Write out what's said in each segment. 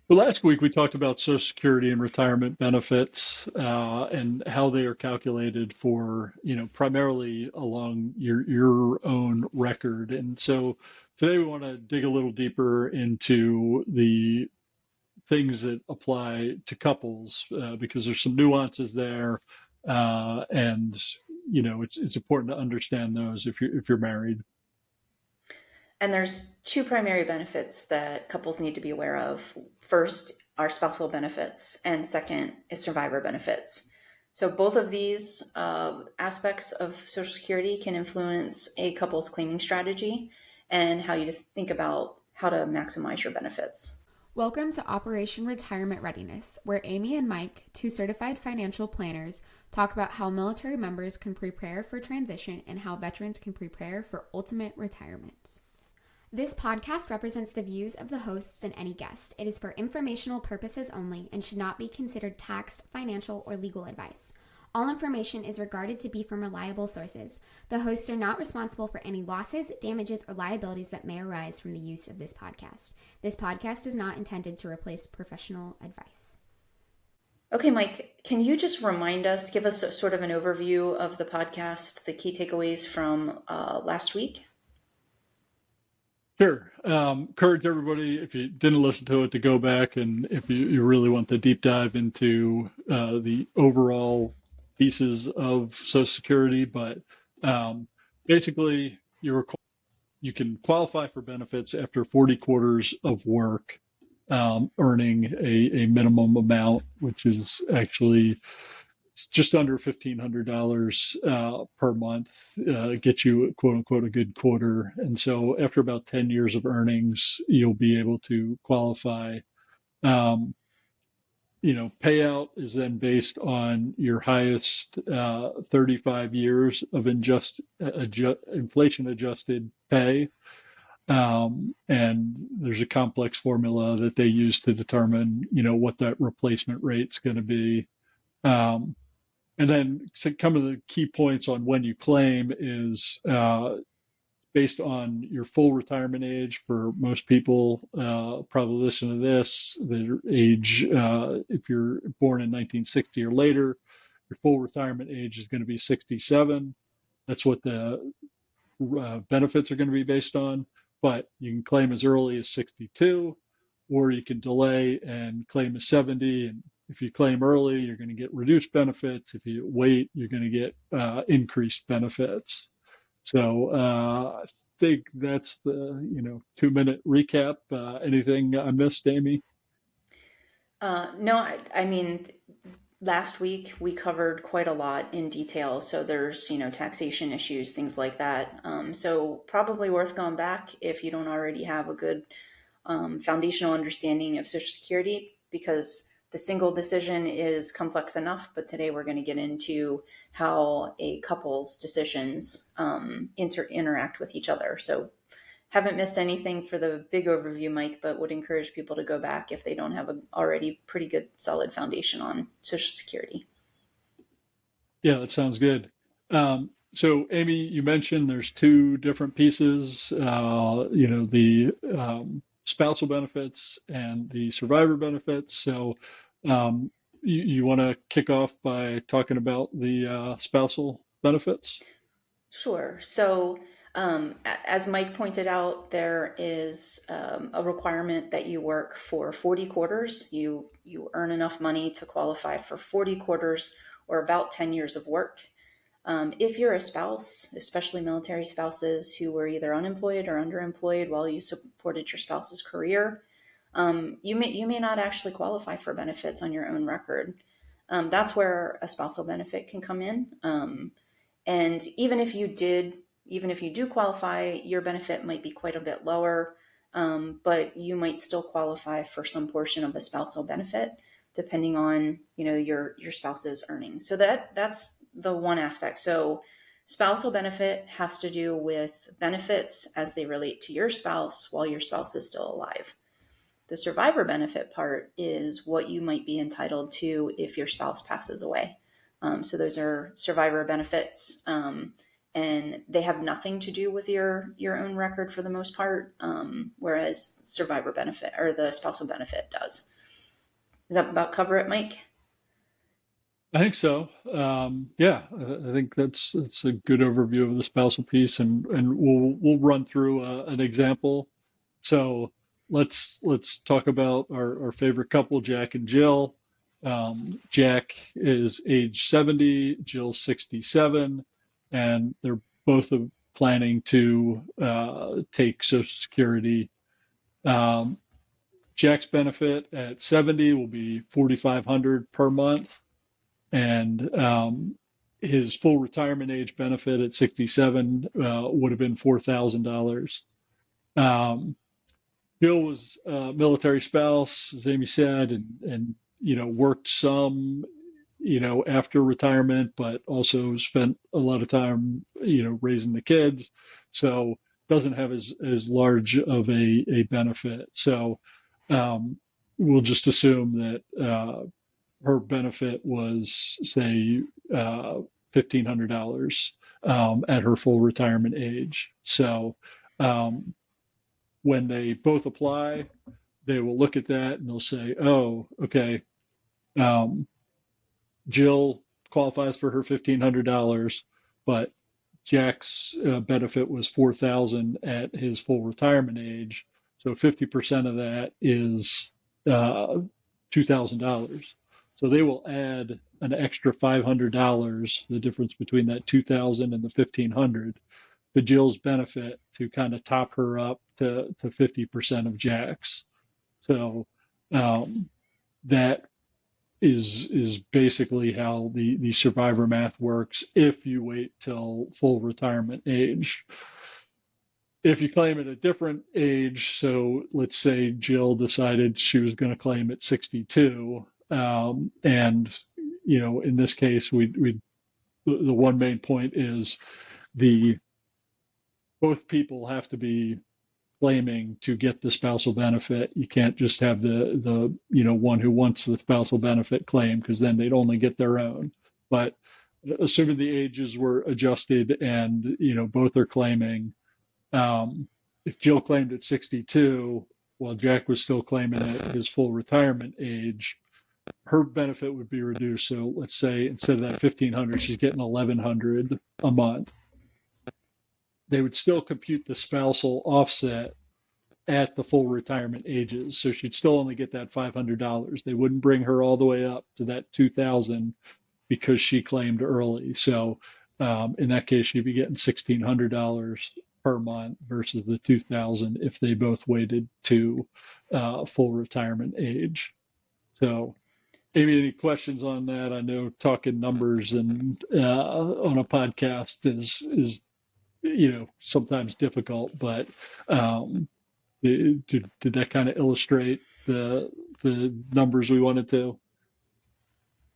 But last week we talked about Social Security and retirement benefits and how they are calculated for, primarily along your own record. And so today we want to dig a little deeper into the things that apply to couples because there's some nuances there, and it's important to understand those if you're married. And there's two primary benefits that couples need to be aware of. First are spousal benefits, and second is survivor benefits. So both of these aspects of Social Security can influence a couple's claiming strategy and how you think about how to maximize your benefits. Welcome to Operation Retirement Readiness, where Amy and Mike, two certified financial planners, talk about how military members can prepare for transition and how veterans can prepare for ultimate retirement. This podcast represents the views of the hosts and any guest. It is for informational purposes only and should not be considered tax, financial, or legal advice. All information is regarded to be from reliable sources. The hosts are not responsible for any losses, damages, or liabilities that may arise from the use of this podcast. This podcast is not intended to replace professional advice. Okay, Mike, can you just remind us, give us sort of an overview of the podcast, the key takeaways from last week? Sure. Encourage everybody, if you didn't listen to it, to go back, and if you really want the deep dive into the overall pieces of Social Security. But basically, you can qualify for benefits after 40 quarters of work, earning a minimum amount, which is actually it's just under $1,500 per month, get you, quote unquote, a good quarter. And so after about 10 years of earnings, you'll be able to qualify. Um, Payout is then based on your highest 35 years of inflation adjusted pay. And there's a complex formula that they use to determine, what that replacement rate's going to be. And then some of the key points on when you claim is based on your full retirement age. For most people, probably listen to this, their age, if you're born in 1960 or later, your full retirement age is going to be 67. That's what the benefits are going to be based on. But you can claim as early as 62, or you can delay and claim as 70. And if you claim early, you're going to get reduced benefits. If you wait, you're going to get increased benefits. So I think that's the 2-minute recap. Anything I missed, Amy? No, I mean, last week we covered quite a lot in detail. So there's, taxation issues, things like that. So probably worth going back if you don't already have a good foundational understanding of Social Security, because the single decision is complex enough. But today we're going to get into how a couple's decisions interact with each other. So haven't missed anything for the big overview, Mike, but would encourage people to go back if they don't have a already pretty good solid foundation on Social Security. Yeah, that sounds good. So, Amy, you mentioned there's two different pieces, the spousal benefits and the survivor benefits. So, you want to kick off by talking about the spousal benefits? Sure. So, as Mike pointed out, there is a requirement that you work for 40 quarters. You earn enough money to qualify for 40 quarters, or about 10 years of work. If you're a spouse, especially military spouses who were either unemployed or underemployed while you supported your spouse's career, you may not actually qualify for benefits on your own record. That's where a spousal benefit can come in. And even if you do qualify, your benefit might be quite a bit lower, but you might still qualify for some portion of a spousal benefit, depending on your spouse's earnings. So that's the one aspect. So spousal benefit has to do with benefits as they relate to your spouse while your spouse is still alive. The survivor benefit part is what you might be entitled to if your spouse passes away. So those are survivor benefits, and they have nothing to do with your own record for the most part, whereas survivor benefit or the spousal benefit does. Does that about cover it, Mike? I think so. Yeah, I think that's a good overview of the spousal piece, and we'll run through an example. So let's talk about our favorite couple, Jack and Jill. Jack is age 70, Jill's 67, and they're both planning to take Social Security. Um, Jack's benefit at 70 will be 4,500 per month, and his full retirement age benefit at 67 would have been $4,000. Um, Bill was a military spouse, as Amy said, and worked some after retirement, but also spent a lot of time raising the kids, so doesn't have as large of a benefit. So um, we'll just assume that her benefit was, say, $1,500 at her full retirement age. So um, when they both apply, they will look at that and they'll say, "Oh, okay, um, Jill qualifies for her $1,500, but Jack's benefit was 4,000 at his full retirement age. So 50% of that is $2,000. So they will add an extra $500, the difference between that 2,000 and the 1,500, to Jill's benefit to kind of top her up to 50% of Jack's. So that is basically how the survivor math works if you wait till full retirement age. If you claim at a different age, so let's say Jill decided she was going to claim at 62, and in this case, the one main point is the both people have to be claiming to get the spousal benefit. You can't just have the one who wants the spousal benefit claim, because then they'd only get their own. But assuming the ages were adjusted and both are claiming, if Jill claimed at 62 while Jack was still claiming at his full retirement age, her benefit would be reduced. So let's say instead of that 1,500, she's getting 1,100 a month. They would still compute the spousal offset at the full retirement ages. So she'd still only get that $500. They wouldn't bring her all the way up to that 2,000 because she claimed early. So in that case, she'd be getting $1,600 per month versus the 2,000 if they both waited to full retirement age. So Amy, any questions on that? I know talking numbers and on a podcast is sometimes difficult, but did that kind of illustrate the numbers we wanted to?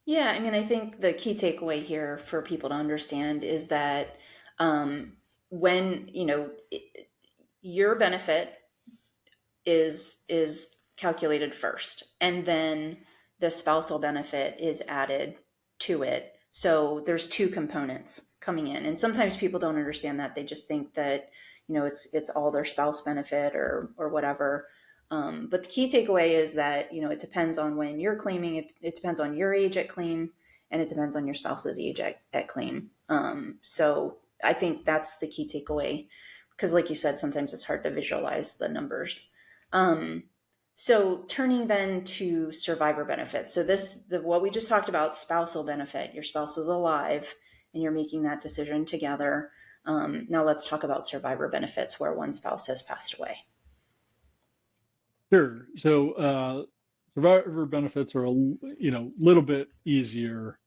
Yeah, I mean, I think the key takeaway here for people to understand is that when your benefit is calculated first, and then the spousal benefit is added to it. So there's two components coming in, and sometimes people don't understand that. They just think that it's all their spouse benefit or whatever. But the key takeaway is that it depends on when you're claiming. It depends on your age at claim, and it depends on your spouse's age at claim. So I think that's the key takeaway, because like you said, sometimes it's hard to visualize the numbers. So turning then to survivor benefits. So what we just talked about, spousal benefit, your spouse is alive and you're making that decision together. Now let's talk about survivor benefits where one spouse has passed away. Sure. So survivor benefits are a little bit easier.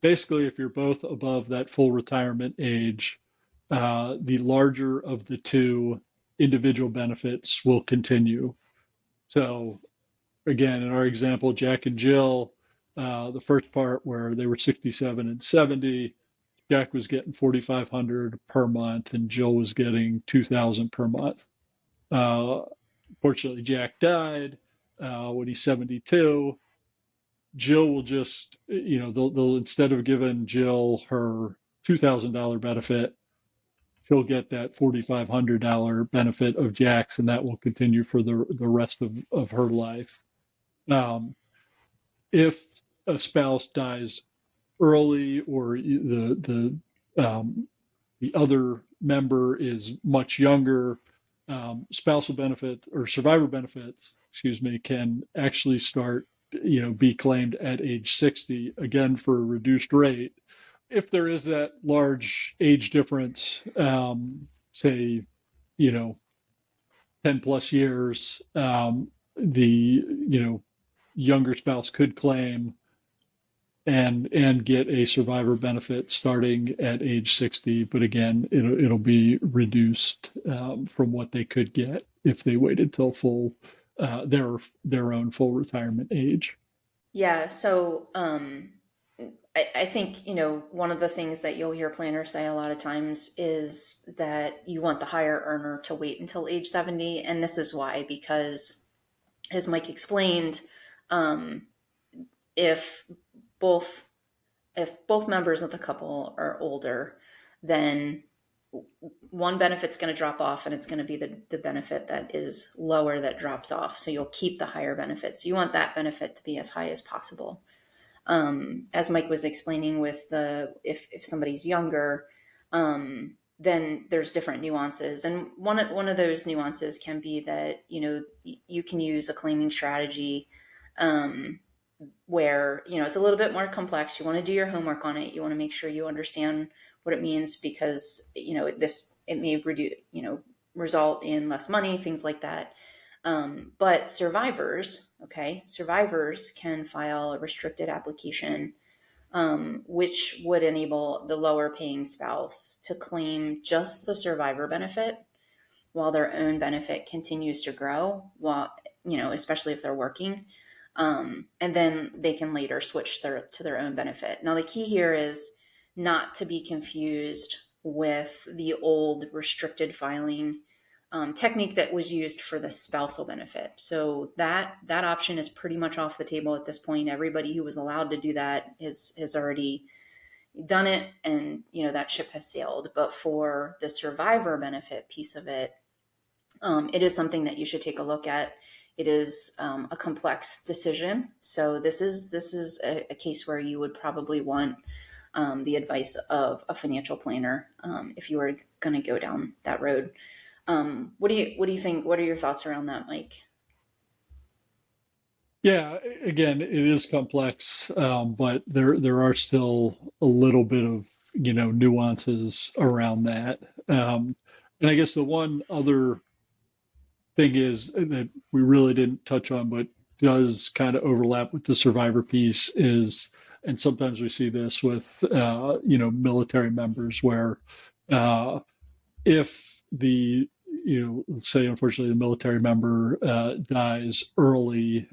Basically, if you're both above that full retirement age, the larger of the two individual benefits will continue. So again, in our example, Jack and Jill, the first part where they were 67 and 70, Jack was getting 4,500 per month and Jill was getting 2,000 per month. Fortunately, Jack died when he's 72. Jill will just, they'll instead of giving Jill her $2,000 benefit, she'll get that $4,500 benefit of Jack's, and that will continue for the rest of her life. Um, if a spouse dies early, or the other member is much younger, spousal benefit or survivor benefits, excuse me, can actually start, be claimed at age 60, again for a reduced rate. If there is that large age difference, say, you know, 10 plus years, the, younger spouse could claim and get a survivor benefit starting at age 60, but again, it'll be reduced, from what they could get if they waited till full, their own full retirement age. Yeah, so I think, one of the things that you'll hear planners say a lot of times is that you want the higher earner to wait until age 70. And this is why, because as Mike explained, um, if both if both members of the couple are older, then one benefit's going to drop off, and it's going to be the benefit that is lower that drops off. So you'll keep the higher benefit. So you want that benefit to be as high as possible. As Mike was explaining, with the if somebody's younger, then there's different nuances, and one of those nuances can be that you can use a claiming strategy, um, where it's a little bit more complex. You want to do your homework on it. You want to make sure you understand what it means, because it may reduce, result in less money, things like that. But survivors can file a restricted application, which would enable the lower paying spouse to claim just the survivor benefit while their own benefit continues to grow, while, especially if they're working. And then they can later switch to their own benefit. Now, the key here is not to be confused with the old restricted filing technique that was used for the spousal benefit. So that option is pretty much off the table at this point. Everybody who was allowed to do that has already done it, and that ship has sailed. But for the survivor benefit piece of it, it is something that you should take a look at. It is a complex decision, so this is a case where you would probably want the advice of a financial planner, if you were going to go down that road. What do you think? What are your thoughts around that, Mike? Yeah, again, it is complex, but there are still a little bit of, nuances around that. And I guess the one other thing is that we really didn't touch on, but does kind of overlap with the survivor piece is, and sometimes we see this with, military members where, if let's say, unfortunately, the military member, dies early,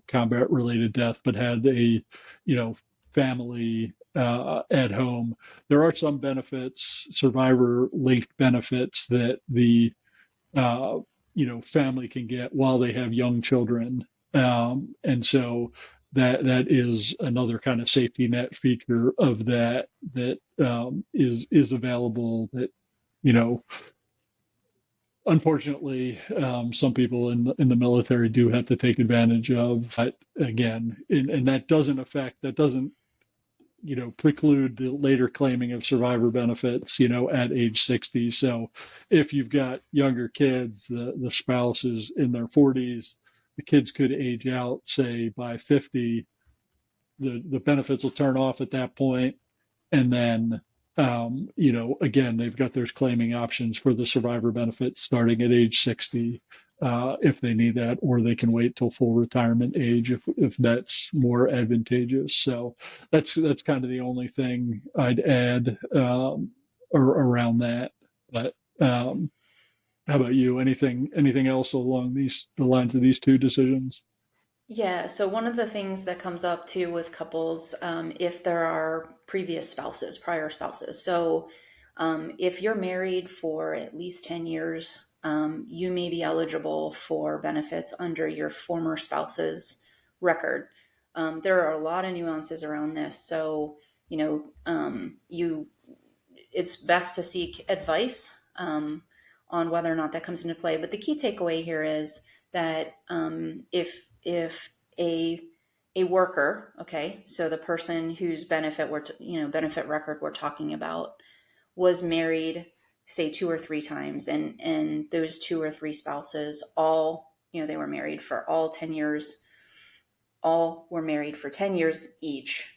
combat related death, but had a, family, at home, there are some benefits, survivor linked benefits, that the, uh, family can get while they have young children. And so that is another kind of safety net feature of that is available, that, you know, unfortunately, some people in the military do have to take advantage of. But again, and that doesn't, preclude the later claiming of survivor benefits, at age 60. So if you've got younger kids, the spouse is in their 40s, the kids could age out, say by 50, the benefits will turn off at that point, and then, again, they've got those claiming options for the survivor benefit starting at age 60, if they need that, or they can wait till full retirement age if that's more advantageous. So that's kind of the only thing I'd add, around that. But how about you? Anything else along the lines of these two decisions? Yeah, so one of the things that comes up too with couples, if there are prior spouses. So if you're married for at least 10 years, you may be eligible for benefits under your former spouse's record. There are a lot of nuances around this. So, it's best to seek advice on whether or not that comes into play. But the key takeaway here is that if if a worker, okay, so the person whose benefit record we're talking about was married, say 2 or 3 times, and those 2 or 3 spouses all, they were married for all 10 years, all were married for 10 years each.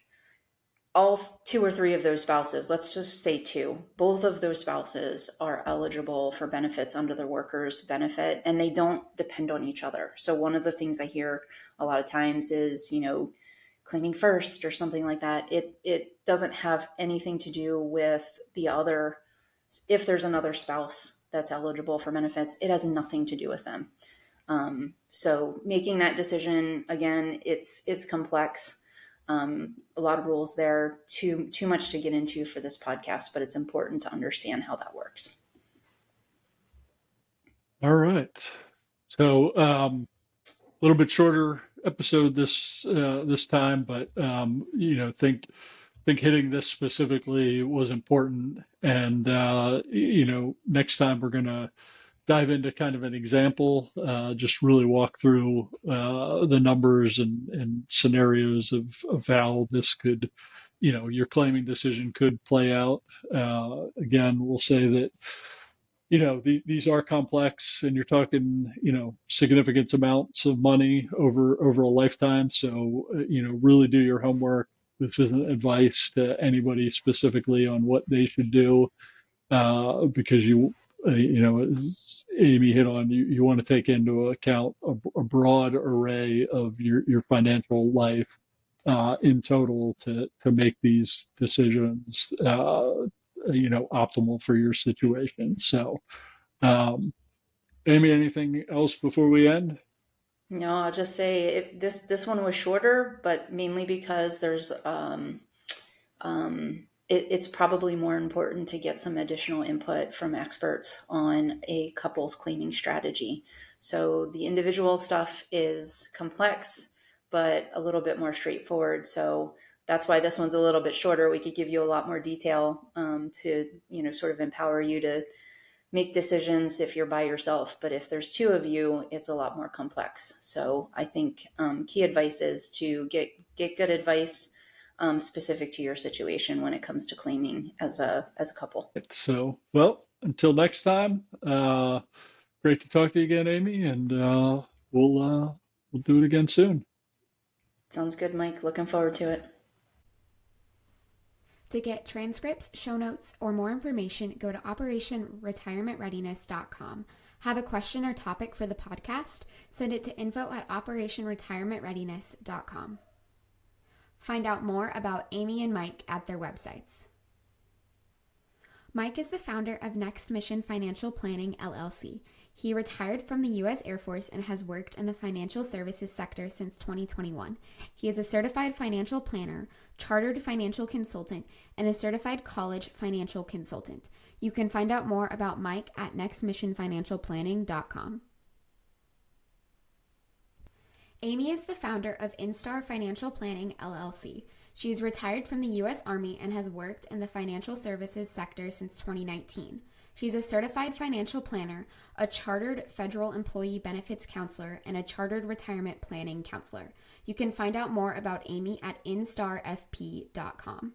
All 2 or 3 of those spouses, let's just say two, both of those spouses are eligible for benefits under the workers' benefit, and they don't depend on each other. So one of the things I hear a lot of times is, claiming first or something like that. It doesn't have anything to do with the other. If there's another spouse that's eligible for benefits, it has nothing to do with them. So making that decision, again, it's complex. A lot of rules there, too much to get into for this podcast, but it's important to understand how that works. All right. So a little bit shorter episode this time, but think hitting this specifically was important. And next time we're gonna dive into kind of an example, just really walk through the numbers and scenarios of how this could, your claiming decision could play out. Again, we'll say that, these are complex, and you're talking, significant amounts of money over a lifetime. So, really do your homework. This isn't advice to anybody specifically on what they should do, because as Amy hit on, you want to take into account a broad array of your financial life in total to make these decisions, optimal for your situation. So, Amy, anything else before we end? No, I'll just say this one was shorter, but mainly because there's it's probably more important to get some additional input from experts on a couple's claiming strategy. So the individual stuff is complex, but a little bit more straightforward. So that's why this one's a little bit shorter. We could give you a lot more detail to, sort of empower you to make decisions if you're by yourself. But if there's two of you, it's a lot more complex. So I think key advice is to get good advice specific to your situation when it comes to claiming as a couple. So, well, until next time, great to talk to you again, Amy, and we'll do it again soon. Sounds good, Mike. Looking forward to it. To get transcripts, show notes, or more information, go to operationretirementreadiness.com. Have a question or topic for the podcast? Send it to info@operationretirementreadiness.com. Find out more about Amy and Mike at their websites. Mike is the founder of Next Mission Financial Planning, LLC. He retired from the U.S. Air Force and has worked in the financial services sector since 2021. He is a certified financial planner, chartered financial consultant, and a certified college financial consultant. You can find out more about Mike at nextmissionfinancialplanning.com. Amy is the founder of Instar Financial Planning, LLC. She is retired from the U.S. Army and has worked in the financial services sector since 2019. She's a certified financial planner, a chartered federal employee benefits counselor, and a chartered retirement planning counselor. You can find out more about Amy at instarfp.com.